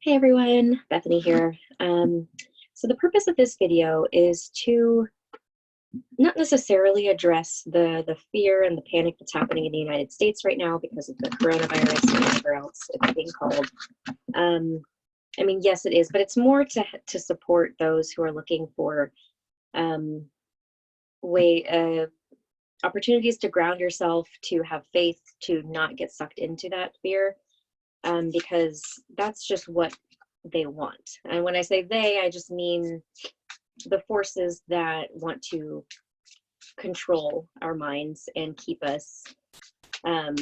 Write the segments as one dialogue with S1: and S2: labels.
S1: Hey everyone, Bethany here. So the purpose of this video is to not necessarily address the fear and the panic that's happening in the United States right now because of the coronavirus and whatever else it's being called. I mean, yes, it is, but it's more to support those who are looking for um, way opportunities to ground yourself, to have faith, to not get sucked into that fear, because that's just what they want. And when I say they, I just mean the forces that want to control our minds and keep us um,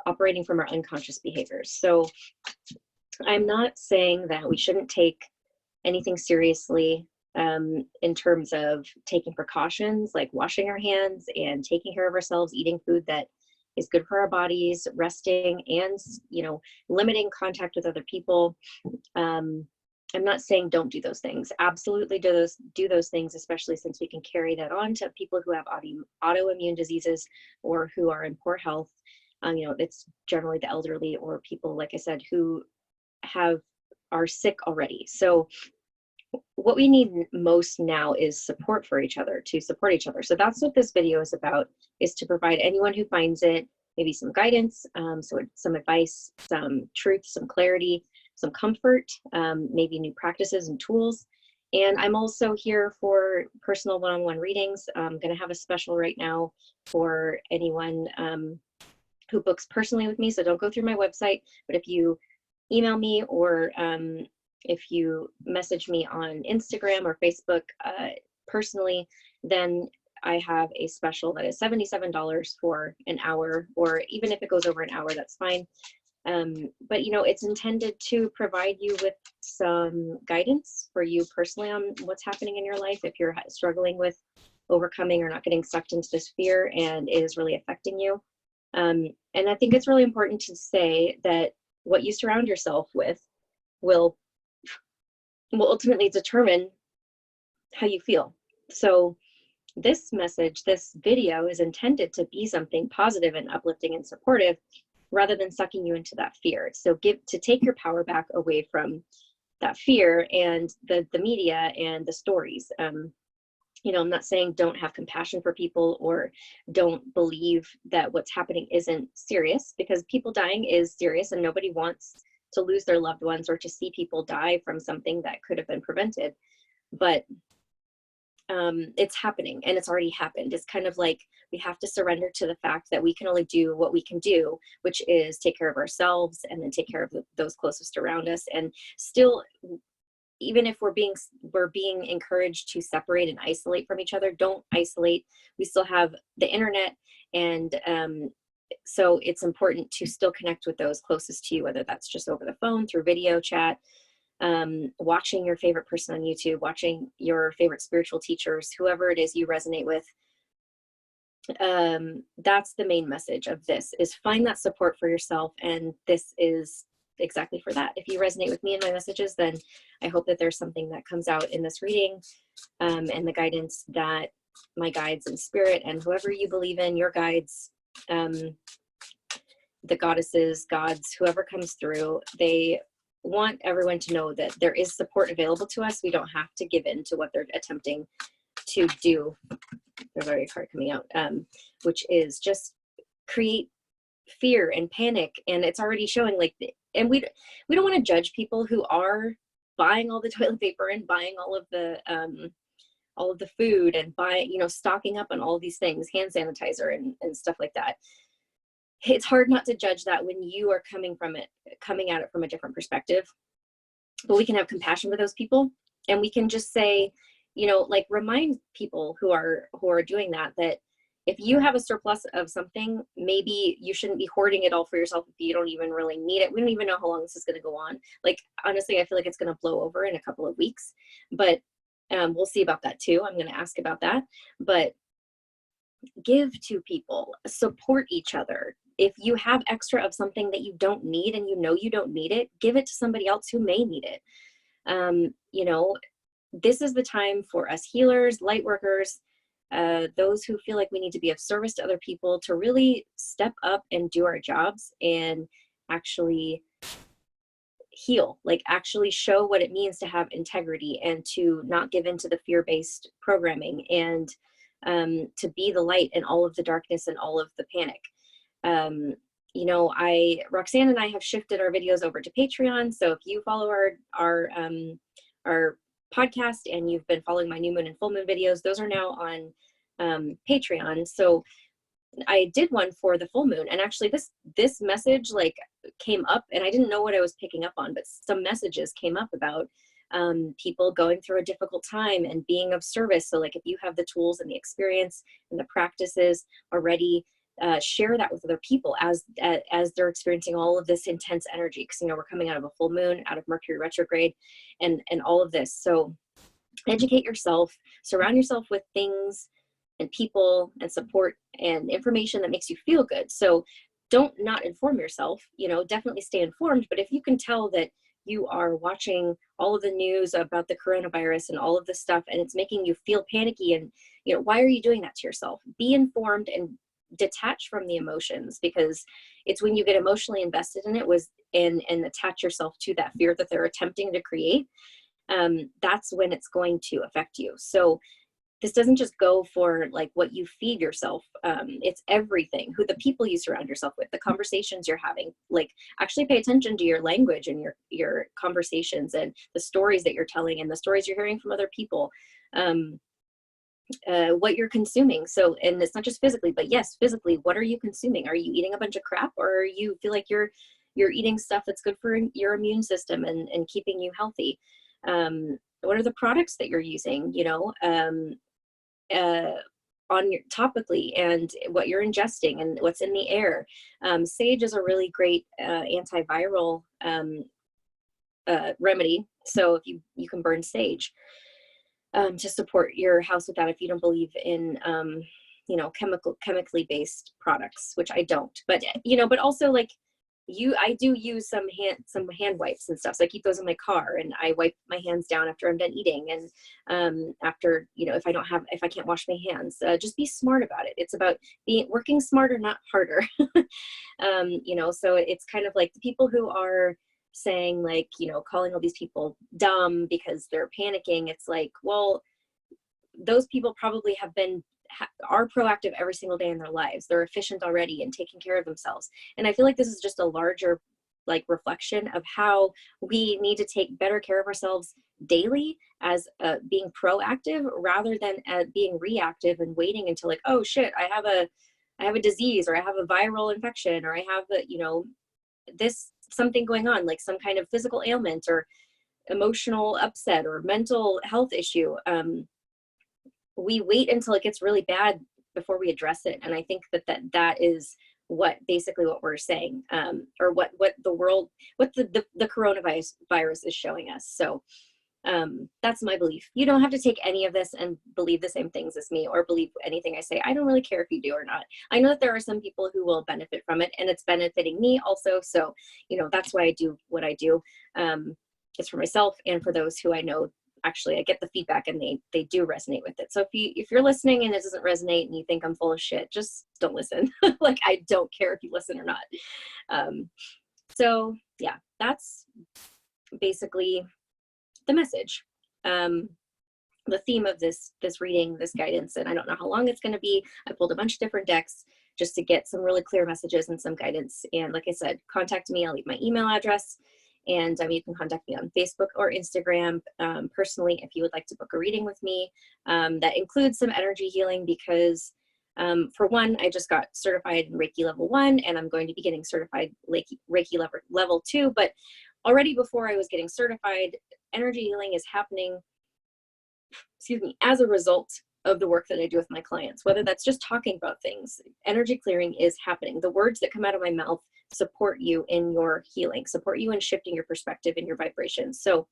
S1: operating from our unconscious behaviors. So I'm not saying that we shouldn't take anything seriously in terms of taking precautions like washing our hands and taking care of ourselves, eating food that is good for our bodies, resting, and limiting contact with other people. I'm not saying don't do those things. Absolutely do those things, especially since we can carry that on to people who have autoimmune diseases or who are in poor health. It's generally the elderly or people, like I said, who are sick already. So what we need most now is support for each other, to support each other. So that's what this video is about, is to provide anyone who finds it maybe some guidance, some advice, some truth, some clarity, some comfort, maybe new practices and tools. And I'm also here for personal one-on-one readings. I'm going to have a special right now for anyone who books personally with me. So don't go through my website, but if you email me or if you message me on Instagram or Facebook personally, then I have a special that is $77 for an hour, or even if it goes over an hour, that's fine. But it's intended to provide you with some guidance for you personally on what's happening in your life if you're struggling with overcoming or not getting sucked into this fear and it is really affecting you. And I think it's really important to say that what you surround yourself with will ultimately determine how you feel. So this message, this video is intended to be something positive and uplifting and supportive rather than sucking you into that fear. So to take your power back away from that fear and the media and the stories. I'm not saying don't have compassion for people or don't believe that what's happening isn't serious, because people dying is serious and nobody wants to lose their loved ones or to see people die from something that could have been prevented. But it's happening and it's already happened. It's kind of like we have to surrender to the fact that we can only do what we can do, which is take care of ourselves and then take care of those closest around us. And still, even if we're being encouraged to separate and isolate from each other, don't isolate. We still have the internet, and so it's important to still connect with those closest to you, whether that's just over the phone, through video chat, watching your favorite person on YouTube, watching your favorite spiritual teachers, whoever it is you resonate with. That's the main message of this, is find that support for yourself. And this is exactly for that. If you resonate with me and my messages, then I hope that there's something that comes out in this reading, and the guidance that my guides in spirit and whoever you believe in, your guides, the goddesses, gods, whoever comes through, they want everyone to know that there is support available to us. We don't have to give in to what they're attempting to do. There's already a card coming out, which is just create fear and panic. And it's already showing and we don't want to judge people who are buying all the toilet paper and buying all of the food and stocking up on all these things, hand sanitizer and stuff like that. It's hard not to judge that when you are coming at it from a different perspective. But we can have compassion for those people, and we can just say, remind people who are doing that if you have a surplus of something, maybe you shouldn't be hoarding it all for yourself if you don't even really need it. We don't even know how long this is going to go on. Honestly, I feel like it's going to blow over in a couple of weeks, but we'll see about that too. I'm going to ask about that. But give to people, support each other. If you have extra of something that you don't need and you don't need it, give it to somebody else who may need it. This is the time for us healers, light workers, those who feel like we need to be of service to other people, to really step up and do our jobs and actually heal, like actually show what it means to have integrity and to not give into the fear-based programming, and to be the light in all of the darkness and all of the panic. You know, Roxanne and I have shifted our videos over to Patreon. So if you follow our podcast and you've been following my new moon and full moon videos, those are now on Patreon. So I did one for the full moon, and actually this message like came up, and I didn't know what I was picking up on, but some messages came up about people going through a difficult time and being of service. So like if you have the tools and the experience and the practices already, share that with other people as they're experiencing all of this intense energy, because you know we're coming out of a full moon, out of Mercury retrograde, and all of this. So educate yourself, surround yourself with things and people and support and information that makes you feel good. So don't not inform yourself, you know, definitely stay informed. But if you can tell that you are watching all of the news about the coronavirus and all of this stuff, and it's making you feel panicky, and, you know, why are you doing that to yourself? Be informed and detach from the emotions, because it's when you get emotionally invested in it and attach yourself to that fear that they're attempting to create, that's when it's going to affect you. So this doesn't just go for like what you feed yourself. It's everything, who the people you surround yourself with, the conversations you're having. Like actually pay attention to your language and your conversations and the stories that you're telling and the stories you're hearing from other people, what you're consuming. So, and it's not just physically, but yes, physically, what are you consuming? Are you eating a bunch of crap, or you feel like you're eating stuff that's good for your immune system and keeping you healthy? What are the products that you're using, you know, on your topically, and what you're ingesting and what's in the air. Sage is a really great antiviral remedy. So if you can burn sage to support your house with that, if you don't believe in you know, chemically based products, which I don't, but you know, but also like I do use some hand wipes and stuff. So I keep those in my car, and I wipe my hands down after I'm done eating. And after, you know, if I can't wash my hands, just be smart about it. It's about working smarter, not harder. You know, so it's kind of like the people who are saying, like, you know, calling all these people dumb because they're panicking. It's like, well, those people probably are proactive every single day in their lives. They're efficient already and taking care of themselves. And I feel like this is just a larger like reflection of how we need to take better care of ourselves daily, as being proactive rather than being reactive and waiting until like, oh shit, I have a disease, or I have a viral infection, or I have you know, something going on, like some kind of physical ailment or emotional upset or mental health issue. We wait until it gets really bad before we address it. And I think that is basically what we're saying, or what the coronavirus is showing us. So that's my belief. You don't have to take any of this and believe the same things as me, or believe anything I say. I don't really care if you do or not. I know that there are some people who will benefit from it, and it's benefiting me also. So, you know, that's why I do what I do. It's for myself and for those who I know. Actually, I get the feedback and they do resonate with it. So if you're listening and it doesn't resonate and you think I'm full of shit, just don't listen. Like, I don't care if you listen or not. So yeah, that's basically the message, the theme of this reading, this guidance. And I don't know how long it's going to be. I pulled a bunch of different decks just to get some really clear messages and some guidance. And like I said, contact me. I'll leave my email address. And you can contact me on Facebook or Instagram personally if you would like to book a reading with me. That includes some energy healing, because for one, I just got certified in Reiki level 1, and I'm going to be getting certified Reiki level 2. But already before I was getting certified, energy healing is happening, excuse me, as a result of the work that I do with my clients. Whether that's just talking about things, energy clearing is happening. The words that come out of my mouth support you in your healing, support you in shifting your perspective and your vibration. So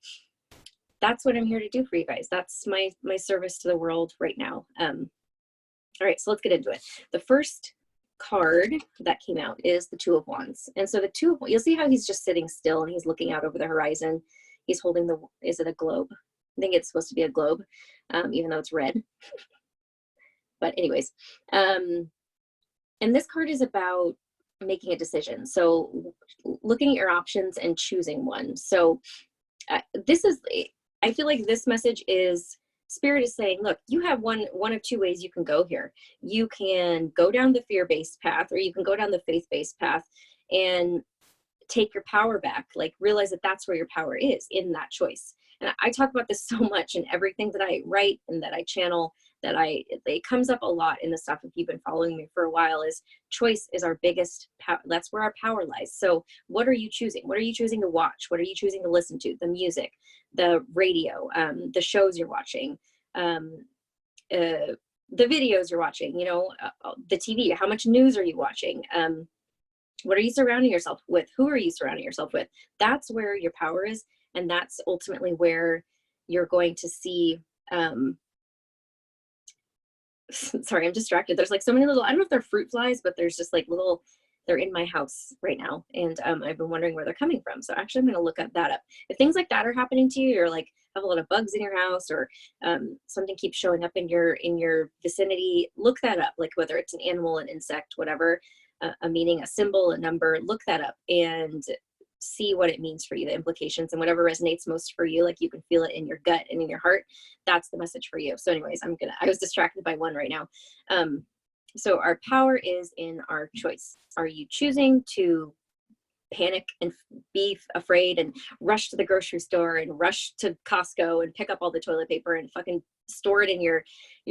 S1: that's what I'm here to do for you guys. That's my service to the world right now. All right, so let's get into it. The first card that came out is the Two of Wands. And so the you'll see how he's just sitting still and he's looking out over the horizon. He's holding is it a globe? I think it's supposed to be a globe, even though it's red. But anyways, and this card is about making a decision. So looking at your options and choosing one. So this is, I feel like this message is, Spirit is saying, look, you have one of two ways you can go here. You can go down the fear-based path, or you can go down the faith-based path and take your power back. Like, realize that that's where your power is, in that choice. And I talk about this so much in everything that I write and that I channel, that it comes up a lot in the stuff. If you've been following me for a while, is choice is our biggest power. That's where our power lies. So what are you choosing? What are you choosing to watch? What are you choosing to listen to? The music, the radio, the shows you're watching, the videos you're watching, you know, the TV, how much news are you watching? What are you surrounding yourself with? Who are you surrounding yourself with? That's where your power is. And that's ultimately where you're going to see, sorry, I'm distracted. There's like so many little, I don't know if they're fruit flies, but there's just like little, they're in my house right now. And I've been wondering where they're coming from. So actually I'm going to look up that up. If things like that are happening to you, or like have a lot of bugs in your house, or something keeps showing up in your vicinity, look that up. Like whether it's an animal, an insect, whatever, a meaning, a symbol, a number, look that up and see what it means for you, the implications, and whatever resonates most for you. Like you can feel it in your gut and in your heart. That's the message for you. So anyways, I was distracted by one right now. So our power is in our choice. Are you choosing to panic and be afraid and rush to the grocery store and rush to Costco and pick up all the toilet paper and fucking store it in your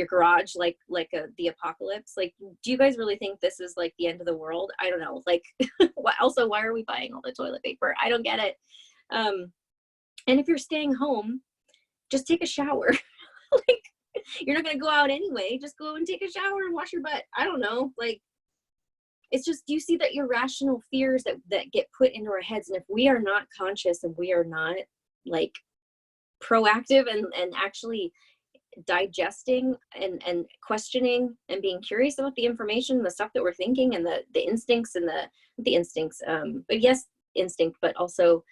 S1: garage like the apocalypse? Like, do you guys really think this is like the end of the world? I don't know. Like, also, why are we buying all the toilet paper? I don't get it. And if you're staying home, just take a shower. Like, you're not gonna go out anyway. Just go and take a shower and wash your butt. I don't know. Like, it's just, you see that irrational fears that get put into our heads. And if we are not conscious and we are not like proactive and actually digesting and questioning and being curious about the information, the stuff that we're thinking, and the instincts and the instincts, but yes, instinct, but also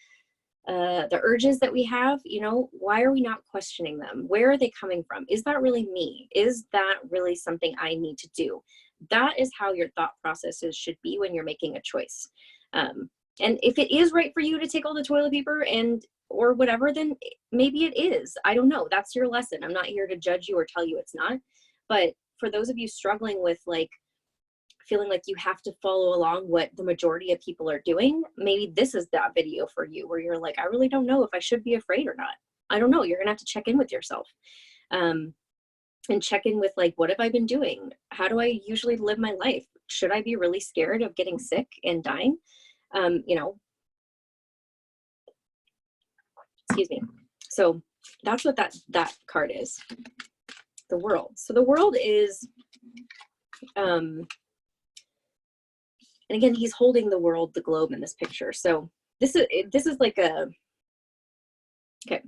S1: the urges that we have, you know, why are we not questioning them? Where are they coming from? Is that really me? Is that really something I need to do? That is how your thought processes should be when you're making a choice. And if it is right for you to take all the toilet paper or whatever, then maybe it is. I don't know. That's your lesson. I'm not here to judge you or tell you it's not. But for those of you struggling with like feeling like you have to follow along what the majority of people are doing, maybe this is that video for you, where you're like, I really don't know if I should be afraid or not. I don't know. You're gonna have to check in with yourself. And check in with like, what have I been doing? How do I usually live my life? Should I be really scared of getting sick and dying? You know, excuse me. So that's what that card is. The world. So the world is, and again, he's holding the world, the globe in this picture. So this is like a, okay,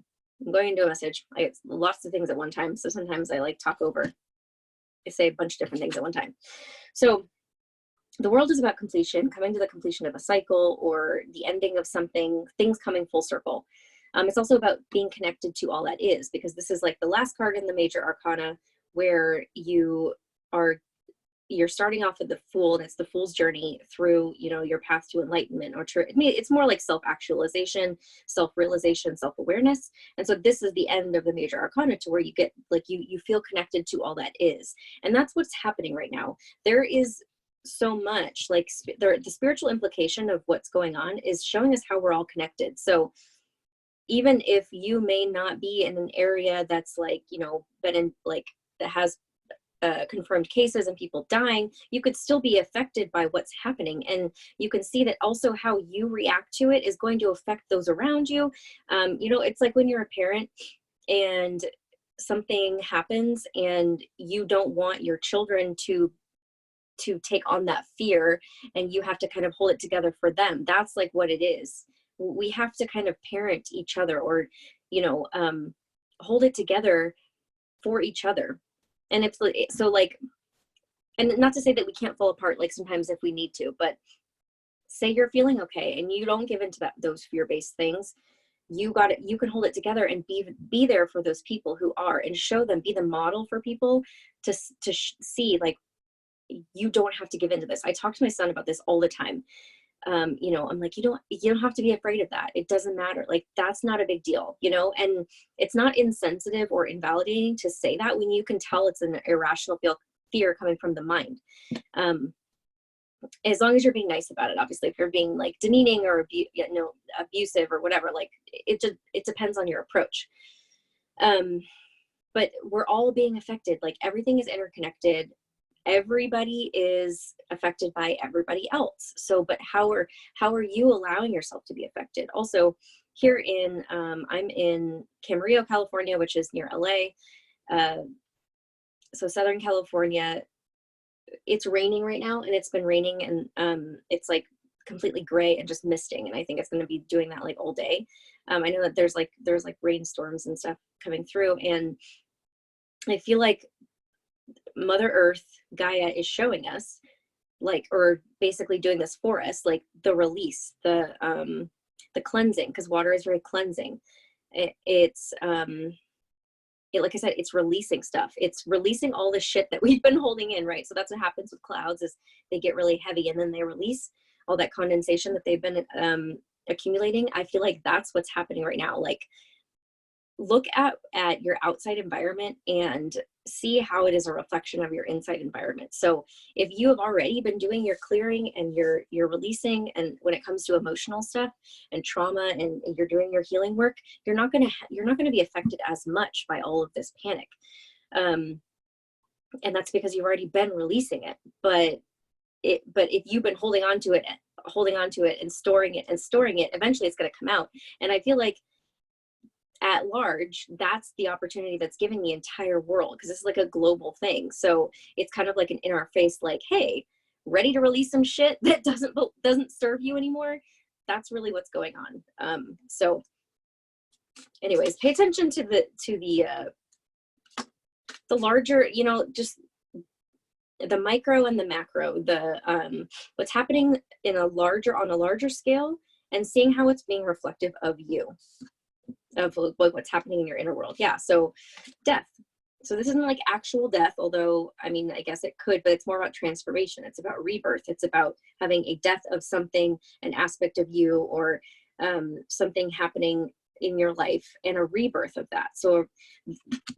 S1: I'm going into a message. I get lots of things at one time. So sometimes I like talk over. I say a bunch of different things at one time. So the world is about completion, coming to the completion of a cycle or the ending of something, things coming full circle. It's also about being connected to all that is, because this is like the last card in the major arcana, where you're starting off with the Fool, and it's the Fool's journey through, you know, your path to enlightenment, or I mean, it's more like self-actualization, self-realization, self-awareness. And so this is the end of the major arcana, to where you get like, you feel connected to all that is. And that's what's happening right now. There is so much like the spiritual implication of what's going on is showing us how we're all connected. So even if you may not be in an area that's like, you know, been in like, that has confirmed cases and people dying, you could still be affected by what's happening. And you can see that also how you react to it is going to affect those around you. You know, it's like when you're a parent and something happens and you don't want your children to take on that fear, and you have to kind of hold it together for them. That's like what it is. We have to kind of parent each other, or, you know, hold it together for each other. And it's so like, and not to say that we can't fall apart, like sometimes if we need to, but say you're feeling okay and you don't give into those fear-based things, you can hold it together and be there for those people who are, and show them, be the model for people to see like, you don't have to give into this. I talk to my son about this all the time. You know, I'm like, you don't have to be afraid of that. It doesn't matter. Like, that's not a big deal, you know, and it's not insensitive or invalidating to say that when you can tell it's an irrational fear coming from the mind. As long as you're being nice about it. Obviously, if you're being like demeaning or abusive or whatever, like it depends on your approach. But we're all being affected. Like, everything is interconnected. Everybody is affected by everybody else. So, but how are you allowing yourself to be affected? Also, here in I'm in Camarillo, California, which is near LA. So Southern California, it's raining right now, and it's been raining, and it's like completely gray and just misting, and I think it's going to be doing that like all day. I know that there's like rainstorms and stuff coming through, and I feel like Mother Earth, Gaia, is showing us, like, or basically doing this for us, like the release, the cleansing, because water is very cleansing. Like I said, it's releasing stuff. It's releasing all the shit that we've been holding in, right? So that's what happens with clouds, is they get really heavy and then they release all that condensation that they've been accumulating. I feel like that's what's happening right now. Like, look at your outside environment and see how it is a reflection of your inside environment. So if you have already been doing your clearing and you're releasing, and when it comes to emotional stuff and trauma, and you're doing your healing work, you're not going to be affected as much by all of this panic. And that's because you've already been releasing it. But if you've been holding on to it and storing it, eventually it's going to come out. And I feel like, at large, that's the opportunity that's giving the entire world, because this is like a global thing. So it's kind of like an in our face, like, hey, ready to release some shit that doesn't serve you anymore. That's really what's going on. So anyways, pay attention to the larger, you know, just the micro and the macro, the what's happening on a larger scale, and seeing how it's being reflective of you, of what's happening in your inner world. Yeah. So death. So this isn't like actual death, although, I mean, I guess it could, but it's more about transformation. It's about rebirth. It's about having a death of something, an aspect of you, or something happening in your life, and a rebirth of that. So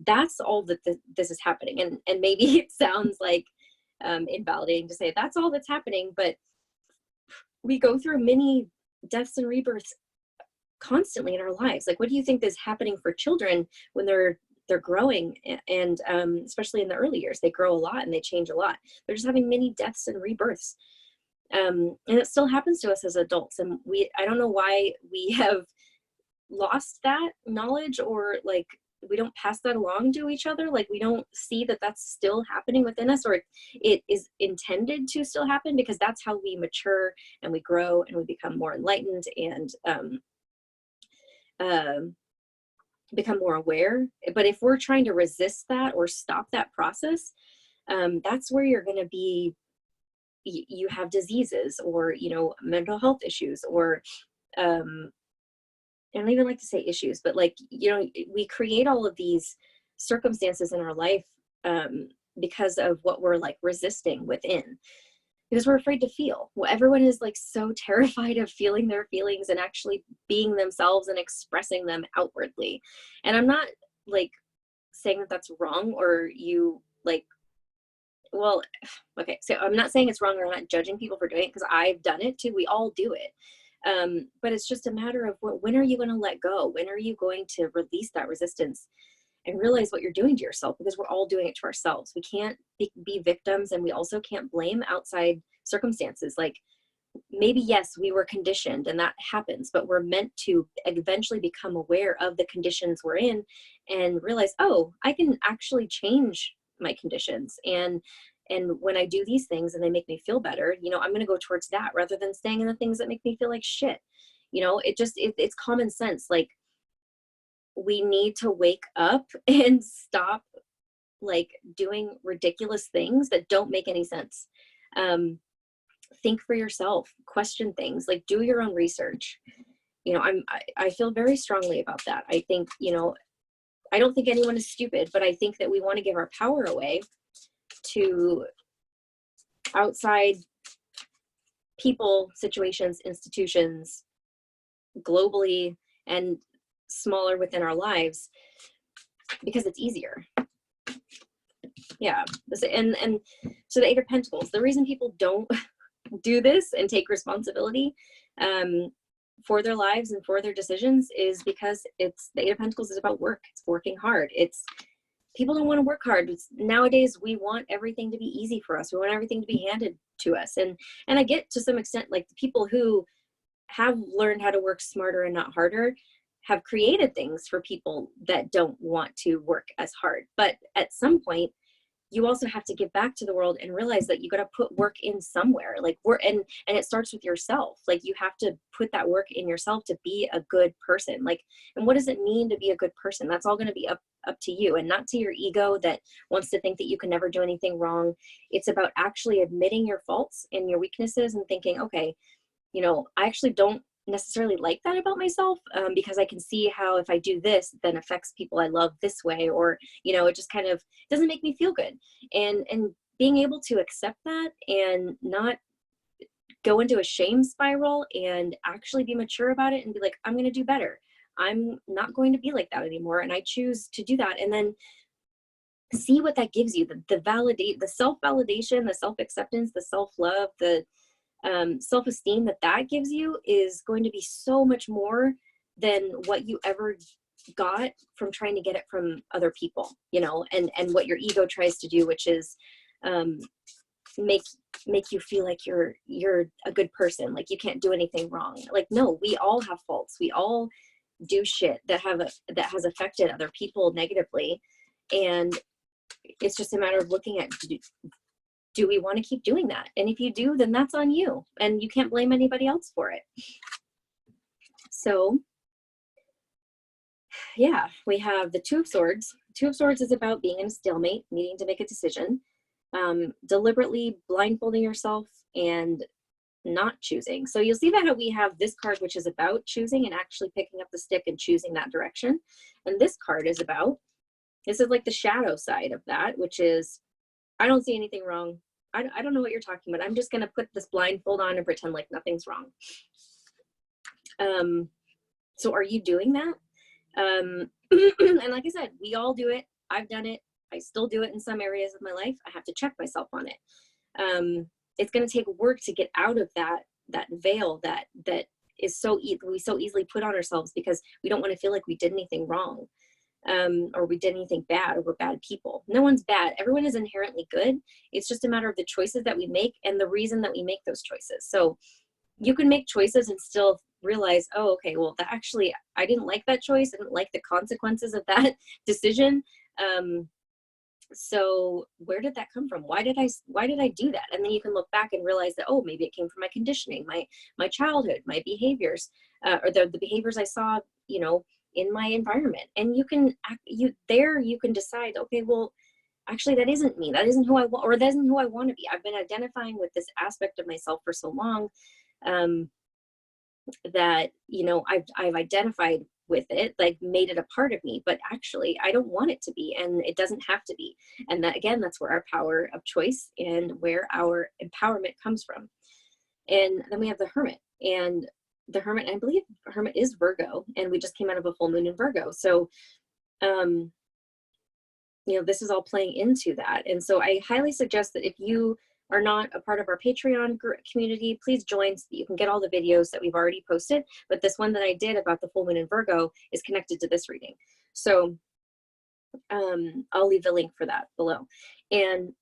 S1: that's all that this is happening. And maybe it sounds like invalidating to say that's all that's happening, but we go through many deaths and rebirths constantly in our lives. Like, what do you think is happening for children when they're growing, and especially in the early years? They grow a lot and they change a lot. They're just having many deaths and rebirths, and it still happens to us as adults. And I don't know why we have lost that knowledge, or like we don't pass that along to each other. Like, we don't see that that's still happening within us, or it is intended to still happen, because that's how we mature and we grow and we become more enlightened and become more aware. But if we're trying to resist that or stop that process, that's where you're going to be, you have diseases, or, you know, mental health issues, or I don't even like to say issues, but like, you know, we create all of these circumstances in our life because of what we're like resisting within, because we're afraid to feel. Well, everyone is like so terrified of feeling their feelings and actually being themselves and expressing them outwardly. And I'm not like saying that that's wrong, or you like, well, okay, so I'm not saying it's wrong, or I'm not judging people for doing it, because I've done it too. We all do it. But it's just a matter of when are you going to let go? When are you going to release that resistance and realize what you're doing to yourself? Because we're all doing it to ourselves. We can't be victims, and we also can't blame outside circumstances. Like, maybe, yes, we were conditioned and that happens, but we're meant to eventually become aware of the conditions we're in and realize, oh, I can actually change my conditions. And when I do these things and they make me feel better, you know, I'm going to go towards that rather than staying in the things that make me feel like shit. You know, it's common sense. Like, we need to wake up and stop like doing ridiculous things that don't make any sense. Think for yourself, question things, like do your own research. You know, I feel very strongly about that. I think, you know, I don't think anyone is stupid, but I think that we want to give our power away to outside people, situations, institutions, globally, and smaller within our lives, because it's easier. Yeah. And so the Eight of Pentacles, the reason people don't do this and take responsibility for their lives and for their decisions is because it's the Eight of Pentacles is about work. It's working hard. It's people don't want to work hard. Nowadays, we want everything to be easy for us. We want everything to be handed to us. And I get to some extent, like the people who have learned how to work smarter and not harder have created things for people that don't want to work as hard. But at some point, you also have to give back to the world and realize that you got to put work in somewhere. Like and it starts with yourself. Like you have to put that work in yourself to be a good person. Like, and what does it mean to be a good person? That's all going to be up to you, and not to your ego that wants to think that you can never do anything wrong. It's about actually admitting your faults and your weaknesses and thinking, okay, you know, I actually don't necessarily like that about myself, because I can see how if I do this, then affects people I love this way, or, you know, it just kind of doesn't make me feel good. And being able to accept that and not go into a shame spiral and actually be mature about it and be like, I'm going to do better. I'm not going to be like that anymore. And I choose to do that. And then see what that gives you, the self-validation, the self-acceptance, the self-love, the self-esteem that gives you is going to be so much more than what you ever got from trying to get it from other people, you know, and what your ego tries to do, which is make you feel like you're a good person, like you can't do anything wrong. Like, no, we all have faults. We all do shit that has affected other people negatively, and it's just a matter of looking at, do we want to keep doing that? And if you do, then that's on you, and you can't blame anybody else for it. So yeah, we have the Two of Swords. Two of Swords is about being in a stalemate, needing to make a decision, deliberately blindfolding yourself and not choosing. So you'll see that how we have this card, which is about choosing and actually picking up the stick and choosing that direction. And this card is about, this is like the shadow side of that, which is, I don't see anything wrong. I don't know what you're talking about. I'm just going to put this blindfold on and pretend like nothing's wrong. So are you doing that? And like I said, we all do it. I've done it. I still do it in some areas of my life. I have to check myself on it. It's going to take work to get out of that veil that is we so easily put on ourselves because we don't want to feel like we did anything wrong. Or we did anything bad, or we're bad people. No one's bad. Everyone is inherently good. It's just a matter of the choices that we make and the reason that we make those choices. So you can make choices and still realize, oh, okay, well, that actually, I didn't like that choice. I didn't like the consequences of that decision. So where did that come from? Why did I do that? And then you can look back and realize that, oh, maybe it came from my conditioning, my childhood, my behaviors, or the behaviors I saw, you know, in my environment. And you can decide, okay, well, actually that isn't me. That isn't who I want, or that isn't who I want to be. I've been identifying with this aspect of myself for so long, that, you know, I've identified with it, like made it a part of me, but actually I don't want it to be, and it doesn't have to be. And that, again, that's where our power of choice and where our empowerment comes from. And then we have the Hermit, and the Hermit, I believe Hermit is Virgo, and we just came out of a full moon in Virgo. So, you know, this is all playing into that. And so I highly suggest that if you are not a part of our Patreon community, please join so that you can get all the videos that we've already posted. But this one that I did about the full moon in Virgo is connected to this reading. So I'll leave the link for that below. And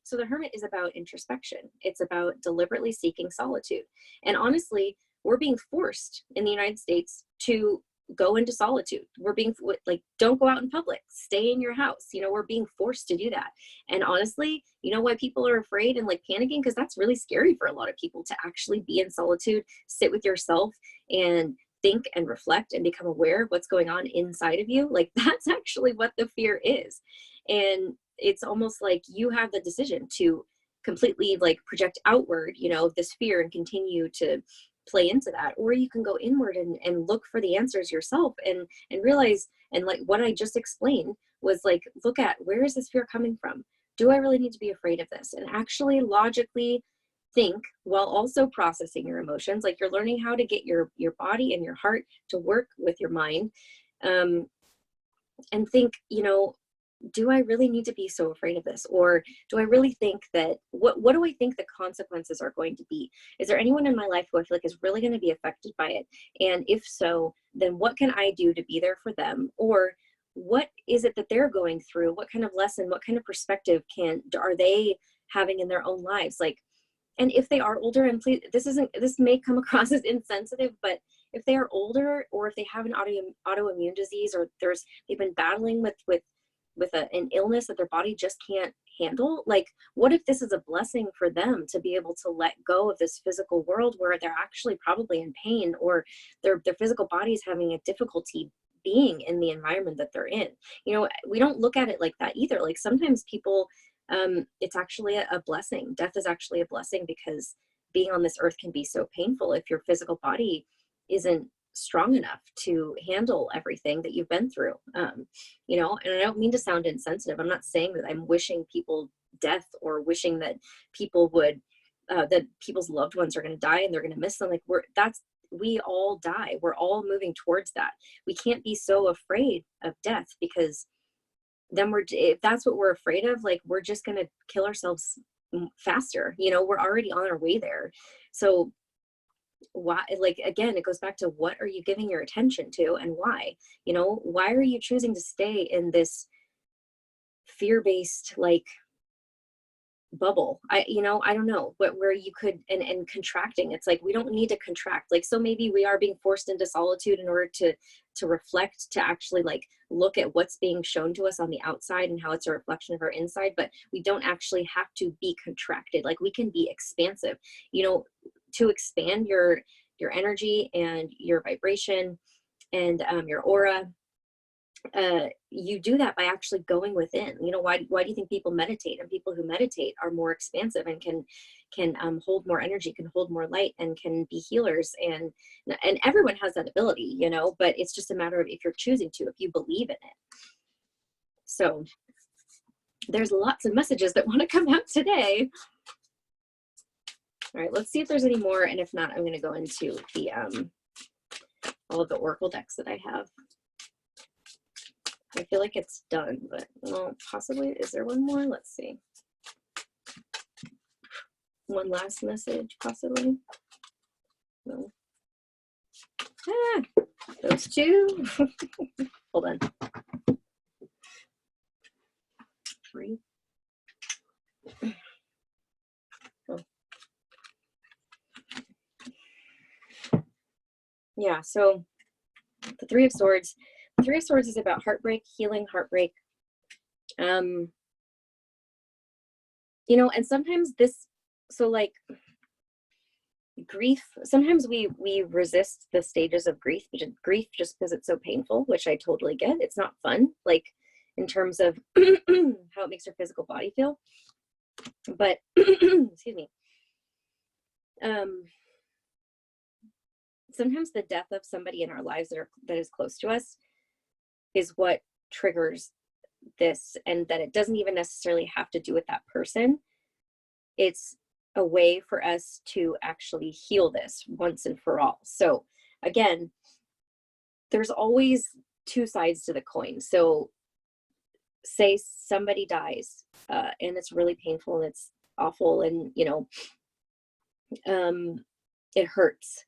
S1: so the Hermit is about introspection. It's about deliberately seeking solitude. And honestly, we're being forced in the United States to go into solitude. We're being like, don't go out in public, stay in your house. You know, we're being forced to do that. And honestly, you know why people are afraid and like panicking? Because that's really scary for a lot of people, to actually be in solitude, sit with yourself and think and reflect and become aware of what's going on inside of you. Like, that's actually what the fear is. And it's almost like you have the decision to completely like project outward, you know, this fear and continue to play into that, or you can go inward and look for the answers yourself and realize, and like what I just explained was like, look at, where is this fear coming from? do I really need to be afraid of this? And actually logically think while also processing your emotions. Like you're learning how to get your body and your heart to work with your mind, and think, you know, do I really need to be so afraid of this? Or do I really think that, what do I think the consequences are going to be? Is there anyone in my life who I feel like is really going to be affected by it? And if so, then what can I do to be there for them? Or what is it that they're going through? What kind of lesson, what kind of perspective are they having in their own lives? Like, and if they are older, and please, this may come across as insensitive, but if they are older, or if they have an autoimmune disease, or they've been battling with an illness that their body just can't handle, like, what if this is a blessing for them to be able to let go of this physical world where they're actually probably in pain, or their physical body is having a difficulty being in the environment that they're in? You know, we don't look at it like that either. Like sometimes people, it's actually a blessing. Death is actually a blessing, because being on this earth can be so painful if your physical body isn't strong enough to handle everything that you've been through. You know, and I don't mean to sound insensitive. I'm not saying that I'm wishing people death, or wishing that people would, that people's loved ones are going to die and they're going to miss them. Like we all die. We're all moving towards that. We can't be so afraid of death, because then if that's what we're afraid of, like, we're just going to kill ourselves faster. You know, we're already on our way there. So why, like, again, it goes back to, what are you giving your attention to, and why? You know, why are you choosing to stay in this fear-based, like, bubble? You know, I don't know, but where you could, and contracting, it's like, we don't need to contract. Like, so maybe we are being forced into solitude in order to reflect, to actually, like, look at what's being shown to us on the outside and how it's a reflection of our inside, but we don't actually have to be contracted. Like, we can be expansive, you know, to expand your energy and your vibration and your aura. You do that by actually going within. You know, why do you think people meditate? And people who meditate are more expansive and can hold more energy, can hold more light, and can be healers. And everyone has that ability, you know, but it's just a matter of if you're choosing to, if you believe in it. So there's lots of messages that want to come out today. All right, let's see if there's any more, and if not, I'm going to go into the all of the oracle decks that I have. I feel like it's done, but well, possibly. Is there one more? Let's see. One last message, possibly. No. Ah, those two. Hold on. 3. Oh. Yeah, so the 3 of Swords. The 3 of Swords is about heartbreak, healing heartbreak. You know, and sometimes so like grief, sometimes we resist the stages of grief just because it's so painful, which I totally get. It's not fun, like, in terms of how it makes your physical body feel. But excuse me. Sometimes the death of somebody in our lives that is close to us is what triggers this, and that it doesn't even necessarily have to do with that person. It's a way for us to actually heal this once and for all. So again, there's always 2 sides to the coin. So say somebody dies, and it's really painful and it's awful, and you know, it hurts.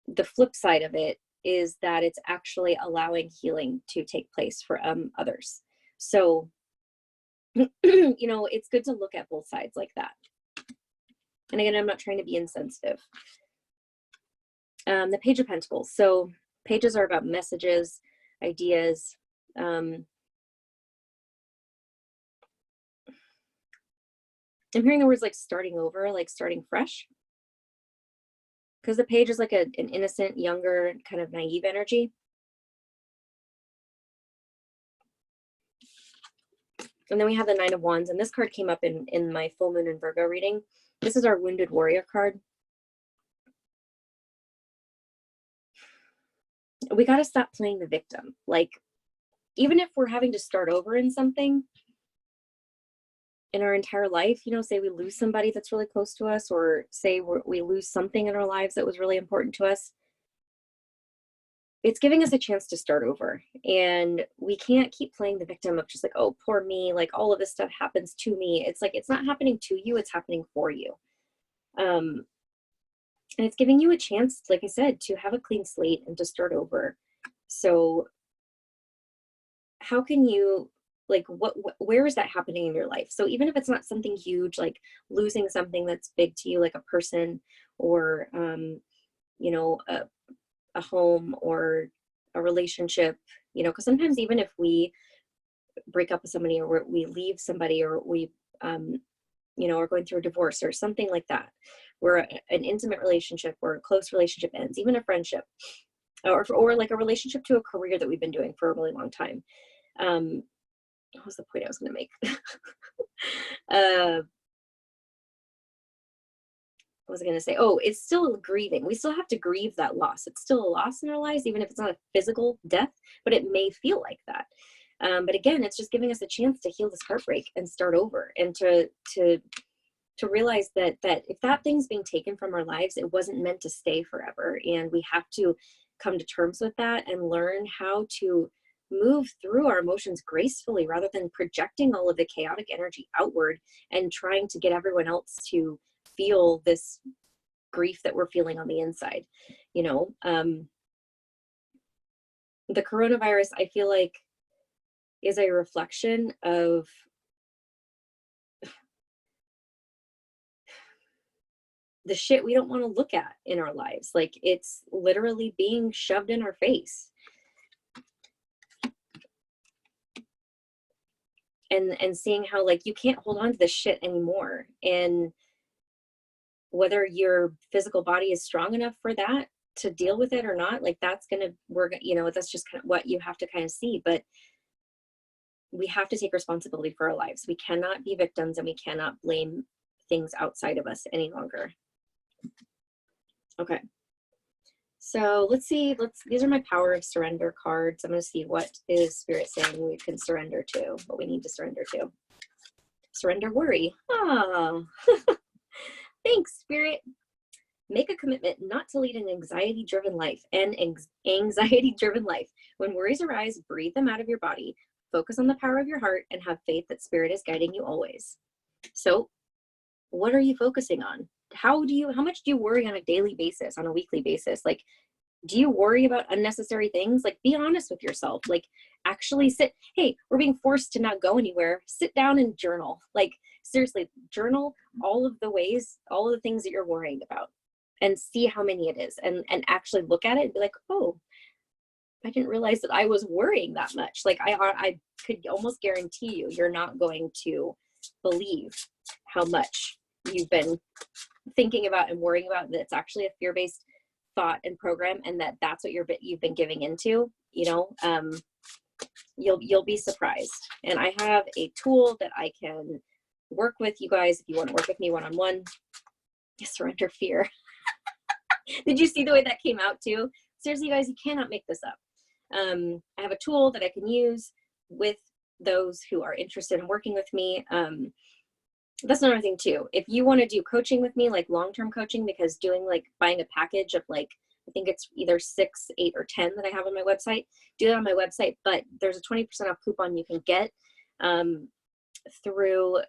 S1: The flip side of it is that it's actually allowing healing to take place for others. So you know, it's good to look at both sides like that. And again, I'm not trying to be insensitive. The Page of Pentacles. So pages are about messages, ideas. I'm hearing the words like starting over, like starting fresh. Because the page is like an innocent, younger, kind of naive energy. And then we have the 9 of Wands, and this card came up in my full moon and Virgo reading. This is our Wounded Warrior card. We got to stop playing the victim. Like, even if we're having to start over in something, in our entire life, you know, say we lose somebody that's really close to us, or say we lose something in our lives that was really important to us, it's giving us a chance to start over. And we can't keep playing the victim of just like, oh, poor me, like all of this stuff happens to me. It's like, it's not happening to you, it's happening for you. And it's giving you a chance, like I said, to have a clean slate and to start over. So how can you, like, where is that happening in your life? So even if it's not something huge, like losing something that's big to you, like a person, or you know, a home, or a relationship, you know, because sometimes even if we break up with somebody, or we leave somebody, or we you know, are going through a divorce or something like that, where an intimate relationship or a close relationship ends, even a friendship, or like a relationship to a career that we've been doing for a really long time. What was the point I was going to make? What was I going to say? Oh, it's still grieving. We still have to grieve that loss. It's still a loss in our lives, even if it's not a physical death, but it may feel like that. But again, it's just giving us a chance to heal this heartbreak and start over, and to realize that if that thing's being taken from our lives, it wasn't meant to stay forever. And we have to come to terms with that and learn how to move through our emotions gracefully, rather than projecting all of the chaotic energy outward and trying to get everyone else to feel this grief that we're feeling on the inside. You know, the coronavirus, I feel like, is a reflection of the shit we don't want to look at in our lives. Like, it's literally being shoved in our face. And seeing how, like, you can't hold on to this shit anymore. And whether your physical body is strong enough for that to deal with it or not, like, that's gonna, you know, that's just kind of what you have to kind of see. But we have to take responsibility for our lives. We cannot be victims, and we cannot blame things outside of us any longer. Okay. So let's see, these are my power of surrender cards. I'm going to see what is Spirit saying we can surrender to, what we need to surrender to. Surrender worry. Oh, thanks, Spirit. Make a commitment not to lead an anxiety-driven life. Anxiety-driven life. When worries arise, breathe them out of your body. Focus on the power of your heart and have faith that Spirit is guiding you always. So what are you focusing on? How much do you worry on a daily basis, on a weekly basis? Like, do you worry about unnecessary things? Like, be honest with yourself. Like, actually sit. Hey, we're being forced to not go anywhere. Sit down and journal. Like, seriously, journal all of the ways, all of the things that you're worrying about, and see how many it is, and actually look at it and be like, oh, I didn't realize that I was worrying that much. Like, I could almost guarantee you're not going to believe how much you've been thinking about and worrying about, that it's actually a fear-based thought and program, and that's what you've been giving into. You know, you'll be surprised. And I have a tool that I can work with you guys if you want to work with me one-on-one. Surrender fear. Did you see the way that came out too? Seriously, you guys, you cannot make this up. I have a tool that I can use with those who are interested in working with me. That's another thing too. If you want to do coaching with me, like long-term coaching, because buying a package of, like, I think it's either 6, 8, or 10 that I have on my website, do that on my website. But there's a 20% off coupon you can get through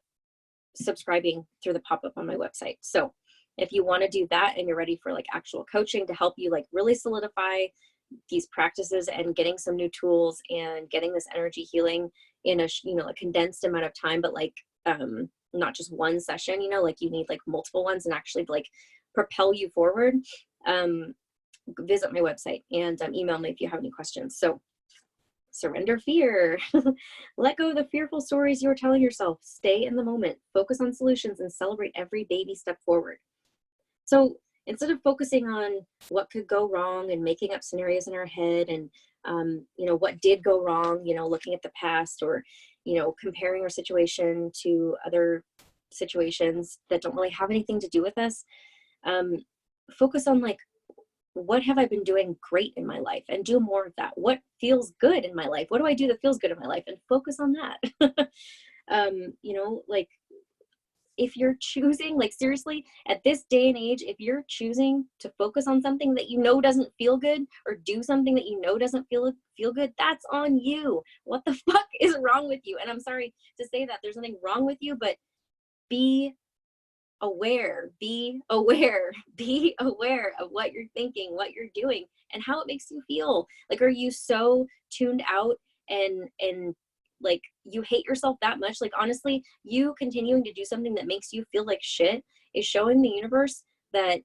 S1: subscribing through the pop-up on my website. So if you want to do that and you're ready for like actual coaching to help you like really solidify these practices and getting some new tools and getting this energy healing in a condensed amount of time, but like not just one session, like you need like multiple ones and actually like propel you forward, visit my website and email me if you have any questions. So surrender fear. Let go of the fearful stories you're telling yourself. Stay in the moment. Focus on solutions and celebrate every baby step forward. So instead of focusing on what could go wrong and making up scenarios in our head and, what did go wrong, looking at the past or, comparing our situation to other situations that don't really have anything to do with us, focus on like, what have I been doing great in my life, and do more of that. What feels good in my life? What do I do that feels good in my life? And focus on that. Like if you're choosing, like seriously, at this day and age, if you're choosing to focus on something that you know doesn't feel good, or do something that you know doesn't feel good, that's on you. What the fuck is wrong with you? And I'm sorry to say that, there's nothing wrong with you, but be aware, be aware, be aware of what you're thinking, what you're doing, and how it makes you feel. Like, are you so tuned out and like you hate yourself that much? Like, honestly, you continuing to do something that makes you feel like shit is showing the universe that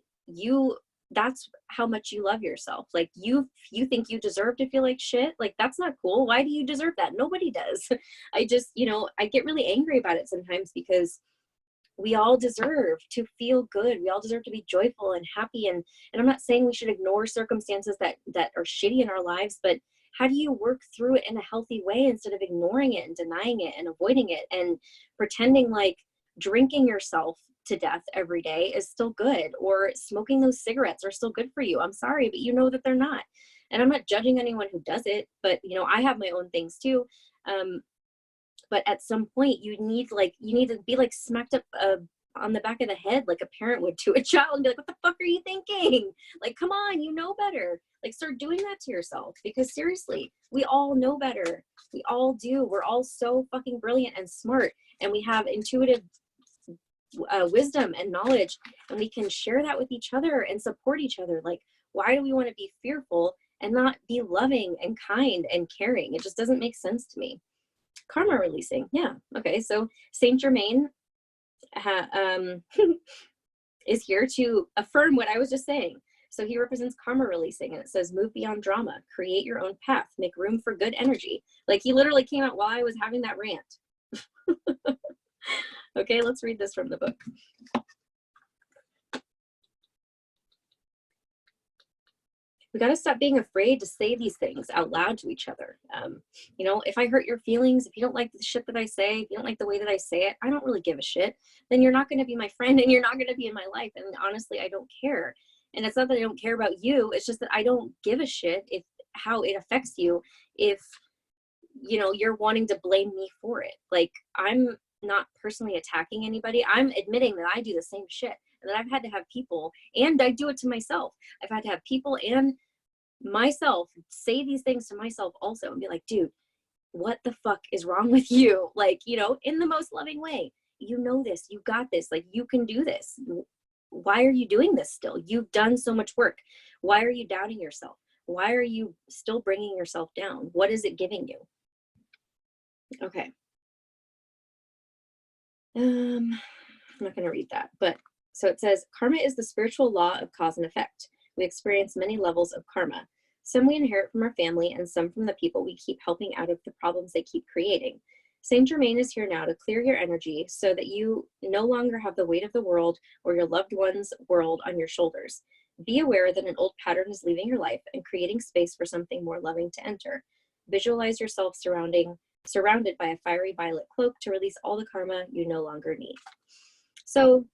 S1: that's how much you love yourself. Like, you think you deserve to feel like shit. Like, that's not cool. Why do you deserve that? Nobody does. I just, I get really angry about it sometimes, because we all deserve to feel good. We all deserve to be joyful and happy. And I'm not saying we should ignore circumstances that are shitty in our lives, but how do you work through it in a healthy way instead of ignoring it and denying it and avoiding it and pretending like drinking yourself to death every day is still good, or smoking those cigarettes are still good for you? I'm sorry, but you know that they're not. And I'm not judging anyone who does it, but I have my own things too. But at some point you need to be like smacked up on the back of the head like a parent would to a child, and be like, what the fuck are you thinking? Like, come on, you know better. Like, start doing that to yourself, because seriously, we all know better. We all do. We're all so fucking brilliant and smart, and we have intuitive wisdom and knowledge, and we can share that with each other and support each other. Like, why do we want to be fearful and not be loving and kind and caring? It just doesn't make sense to me. Karma releasing. Yeah. Okay. So Saint Germain is here to affirm what I was just saying. So he represents karma releasing, and it says, move beyond drama, create your own path, make room for good energy. Like, he literally came out while I was having that rant. Okay, let's read this from the book. We got to stop being afraid to say these things out loud to each other. If I hurt your feelings, if you don't like the shit that I say, if you don't like the way that I say it, I don't really give a shit. Then you're not going to be my friend, and you're not going to be in my life. And honestly, I don't care. And it's not that I don't care about you. It's just that I don't give a shit if how it affects you. If, you're wanting to blame me for it. Like, I'm not personally attacking anybody. I'm admitting that I do the same shit, and that I've had to have people, and I do it to myself. I've had to have people and myself say these things to myself also, and be like, dude, what the fuck is wrong with you? Like, in the most loving way. You know this, you got this, like, you can do this. Why are you doing this still? You've done so much work. Why are you doubting yourself? Why are you still bringing yourself down? What is it giving you? Okay. I'm not going to read that, but so it says, karma is the spiritual law of cause and effect. We experience many levels of karma. Some we inherit from our family, and some from the people we keep helping out of the problems they keep creating. Saint Germain is here now to clear your energy so that you no longer have the weight of the world or your loved one's world on your shoulders. Be aware that an old pattern is leaving your life and creating space for something more loving to enter. Visualize yourself surrounded by a fiery violet cloak to release all the karma you no longer need. So